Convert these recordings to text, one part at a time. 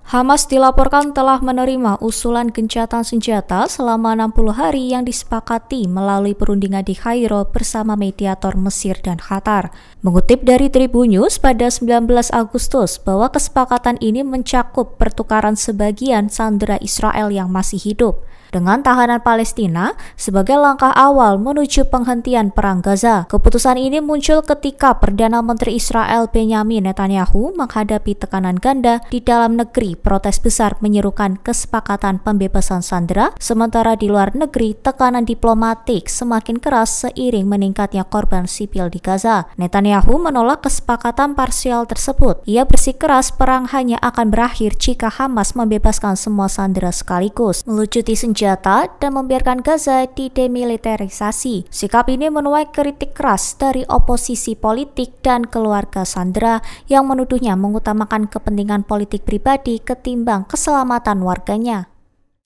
Hamas dilaporkan telah menerima usulan gencatan senjata selama 60 hari yang disepakati melalui perundingan di Kairo bersama mediator Mesir dan Qatar. Mengutip dari Tribun News pada 19 Agustus bahwa kesepakatan ini mencakup pertukaran sebagian sandera Israel yang masih hidup dengan tahanan Palestina sebagai langkah awal menuju penghentian perang Gaza. Keputusan ini muncul ketika Perdana Menteri Israel Benjamin Netanyahu menghadapi tekanan ganda di dalam negeri. Protes besar menyerukan kesepakatan pembebasan sandera, sementara di luar negeri tekanan diplomatik semakin keras seiring meningkatnya korban sipil di Gaza. Netanyahu menolak kesepakatan parsial tersebut. Ia bersikeras perang hanya akan berakhir jika Hamas membebaskan semua sandera sekaligus, melucuti senjata dan membiarkan Gaza didemilitarisasi. Sikap ini menuai kritik keras dari oposisi politik dan keluarga sandera yang menuduhnya mengutamakan kepentingan politik pribadi ketimbang keselamatan warganya.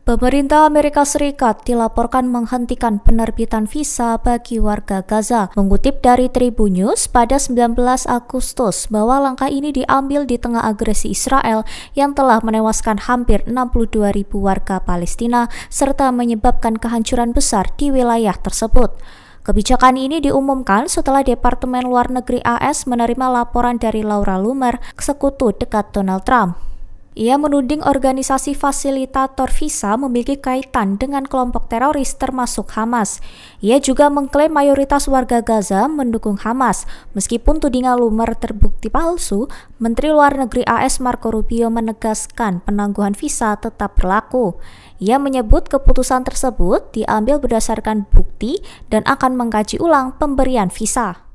Pemerintah Amerika Serikat dilaporkan menghentikan penerbitan visa bagi warga Gaza. Mengutip dari Tribun News pada 19 Agustus bahwa langkah ini diambil di tengah agresi Israel yang telah menewaskan hampir 62.000 warga Palestina serta menyebabkan kehancuran besar di wilayah tersebut. Kebijakan ini diumumkan setelah Departemen Luar Negeri AS menerima laporan dari Laura Loomer, sekutu dekat Donald Trump. Ia menuding organisasi fasilitator visa memiliki kaitan dengan kelompok teroris termasuk Hamas. Ia juga mengklaim mayoritas warga Gaza mendukung Hamas. Meskipun tudingan Loomer terbukti palsu, Menteri Luar Negeri AS Marco Rubio menegaskan penangguhan visa tetap berlaku. Ia menyebut keputusan tersebut diambil berdasarkan bukti dan akan mengkaji ulang pemberian visa.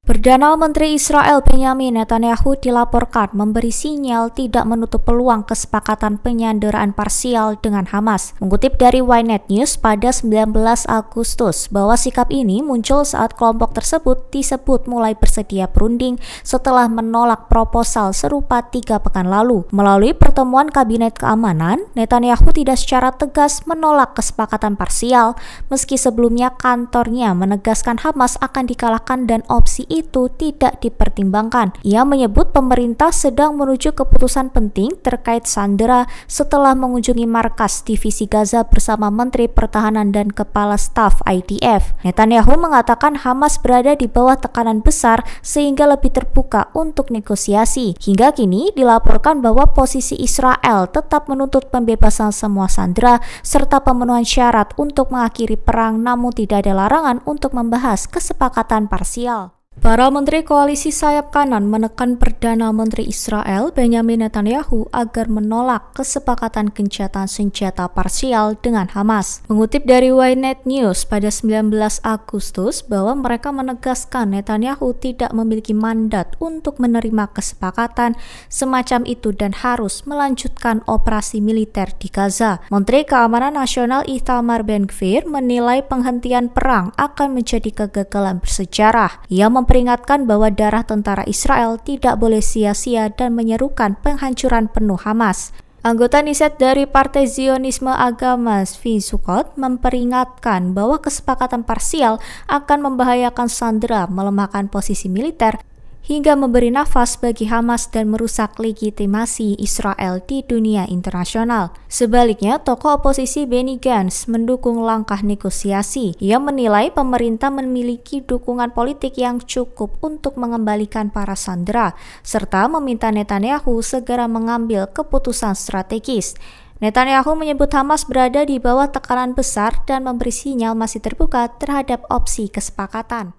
Perdana Menteri Israel Benjamin Netanyahu dilaporkan memberi sinyal tidak menutup peluang kesepakatan penyanderaan parsial dengan Hamas. Mengutip dari Ynet News pada 19 Agustus bahwa sikap ini muncul saat kelompok tersebut disebut mulai bersedia berunding setelah menolak proposal serupa 3 pekan lalu. Melalui pertemuan Kabinet Keamanan, Netanyahu tidak secara tegas menolak kesepakatan parsial, meski sebelumnya kantornya menegaskan Hamas akan dikalahkan dan opsi itu tidak dipertimbangkan. Ia menyebut pemerintah sedang menuju keputusan penting terkait sandera setelah mengunjungi markas divisi Gaza bersama Menteri Pertahanan dan Kepala Staf IDF. Netanyahu mengatakan Hamas berada di bawah tekanan besar sehingga lebih terbuka untuk negosiasi. Hingga kini dilaporkan bahwa posisi Israel tetap menuntut pembebasan semua sandera serta pemenuhan syarat untuk mengakhiri perang, namun tidak ada larangan untuk membahas kesepakatan parsial. Para menteri koalisi sayap kanan menekan Perdana Menteri Israel Benjamin Netanyahu agar menolak kesepakatan gencatan senjata parsial dengan Hamas. Mengutip dari Ynet News pada 19 Agustus bahwa mereka menegaskan Netanyahu tidak memiliki mandat untuk menerima kesepakatan semacam itu dan harus melanjutkan operasi militer di Gaza. Menteri Keamanan Nasional Itamar Ben-Gvir menilai penghentian perang akan menjadi kegagalan bersejarah. Ia memperingatkan bahwa darah tentara Israel tidak boleh sia-sia dan menyerukan penghancuran penuh Hamas. Anggota Knesset dari Partai Zionisme Agama Zvi Sukkot memperingatkan bahwa kesepakatan parsial akan membahayakan sandera, melemahkan posisi militer, hingga memberi nafas bagi Hamas dan merusak legitimasi Israel di dunia internasional. Sebaliknya, tokoh oposisi Benny Gantz mendukung langkah negosiasi. Ia menilai pemerintah memiliki dukungan politik yang cukup untuk mengembalikan para sandera, serta meminta Netanyahu segera mengambil keputusan strategis. Netanyahu menyebut Hamas berada di bawah tekanan besar dan memberi sinyal masih terbuka terhadap opsi kesepakatan.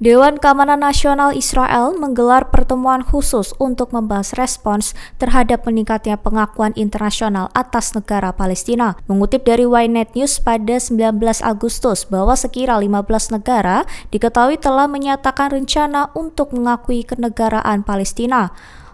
Dewan Keamanan Nasional Israel menggelar pertemuan khusus untuk membahas respons terhadap meningkatnya pengakuan internasional atas negara Palestina. Mengutip dari Ynet News pada 19 Agustus bahwa sekira 15 negara diketahui telah menyatakan rencana untuk mengakui kenegaraan Palestina.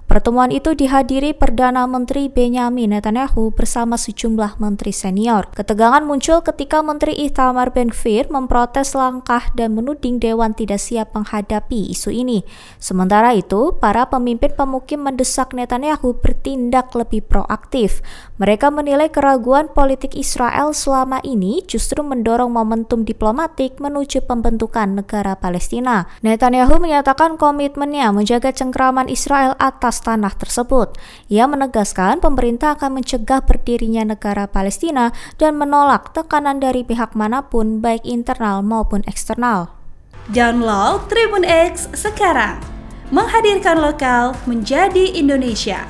Pertemuan itu dihadiri Perdana Menteri Benjamin Netanyahu bersama sejumlah menteri senior. Ketegangan muncul ketika Menteri Itamar Ben-Gvir memprotes langkah dan menuding Dewan tidak siap menghadapi isu ini. Sementara itu, para pemimpin pemukim mendesak Netanyahu bertindak lebih proaktif. Mereka menilai keraguan politik Israel selama ini justru mendorong momentum diplomatik menuju pembentukan negara Palestina. Netanyahu menyatakan komitmennya menjaga cengkraman Israel atas atas tanah tersebut. Ia menegaskan pemerintah akan mencegah berdirinya negara Palestina dan menolak tekanan dari pihak manapun baik internal maupun eksternal. Download Tribun X sekarang, menghadirkan lokal menjadi Indonesia.